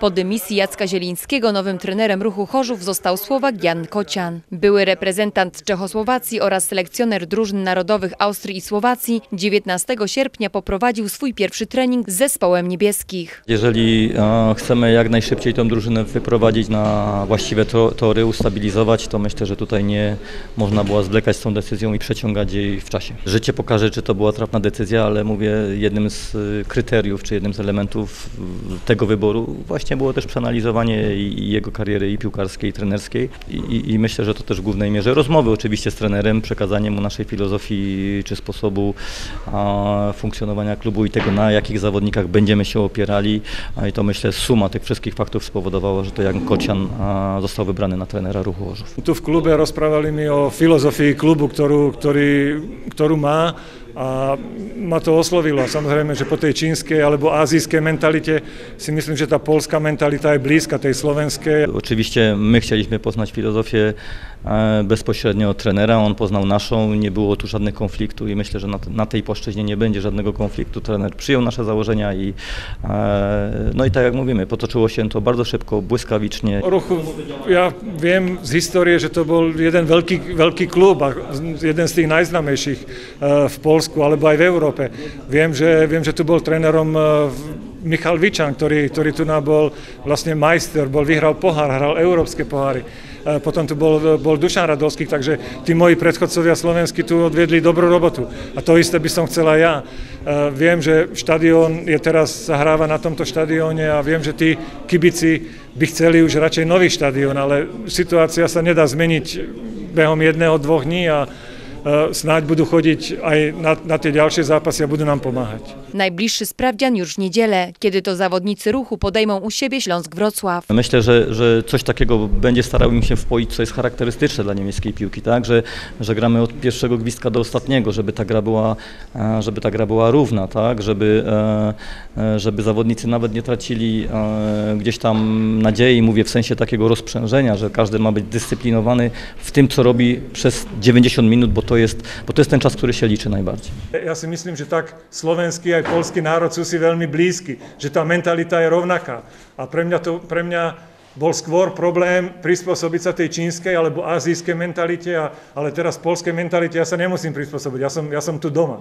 Po dymisji Jacka Zielińskiego nowym trenerem Ruchu Chorzów został Słowak Jan Kocian. Były reprezentant Czechosłowacji oraz selekcjoner drużyn narodowych Austrii i Słowacji 19 sierpnia poprowadził swój pierwszy trening z zespołem niebieskich. Jeżeli chcemy jak najszybciej tę drużynę wyprowadzić na właściwe tory, ustabilizować, to myślę, że tutaj nie można było zwlekać z tą decyzją i przeciągać jej w czasie. Życie pokaże, czy to była trafna decyzja, ale mówię, jednym z kryteriów, czy jednym z elementów tego wyboru właśnie było też przeanalizowanie i jego kariery i piłkarskiej, i trenerskiej i myślę, że to też w głównej mierze rozmowy oczywiście z trenerem, przekazanie mu naszej filozofii czy sposobu funkcjonowania klubu i tego, na jakich zawodnikach będziemy się opierali, i to myślę suma tych wszystkich faktów spowodowała, że to Jan Kocian został wybrany na trenera Ruchu Chorzów. Tu v klube rozprávali mi o filozofii klubu, ktorú má, a ma to oslovilo. Samozrejme, že po tej čínskej alebo azijskej mentalite si myslím, že tá poľská mentalita je blízka tej slovenskej. Oczywiście my chcieliśmy poznać filozofię bezpośrednio od trenera, on poznał naszą, nie było tu żadnych konfliktów i myślę, że na tej płaszczyźnie nie będzie żadnego konfliktu. Trener przyjął nasze założenia i no i tak jak mówimy, potoczyło się to bardzo szybko, błyskawicznie. Ruchu, ja viem z histórie, že to bol jeden veľký klub a jeden z tých najznámejších v Polsku alebo aj v Európe. Viem, že tu bol trénerom Michal Vičan, ktorý tu bol vlastne majster, vyhral pohár, hral európske poháry. Potom tu bol Dušan Radovský, takže tí moji predchodcovia slovenskí tu odviedli dobrú robotu. A to isté by som chcela ja. Viem, že štadión je teraz, zahráva na tomto štadióne a viem, že tí kibici by chceli už radšej nový štadión, ale situácia sa nedá zmeniť behom 1-2 dní a snáď budú chodiť aj na tie ďalšie zápasy a budú nám pomáhať. Najbliższy sprawdzian już w niedzielę, kiedy to zawodnicy Ruchu podejmą u siebie Śląsk Wrocław. Myślę, że coś takiego będzie starał im się wpoić, co jest charakterystyczne dla niemieckiej piłki, tak? Że gramy od pierwszego gwizdka do ostatniego, żeby ta gra była równa, tak? Żeby zawodnicy nawet nie tracili gdzieś tam nadziei, mówię w sensie takiego rozprzężenia, że każdy ma być dyscyplinowany w tym, co robi przez 90 minut, bo to jest ten czas, który się liczy najbardziej. Ja si myslím, že tak slovenský aj poľský národ sú si veľmi blízky, že tá mentalita je rovnaká. A pre mňa bol skôr problém prispôsobiť sa tej čínskej alebo azijskej mentalite, ale teraz poľskej mentalite ja sa nemusím prispôsobiť, ja som tu doma.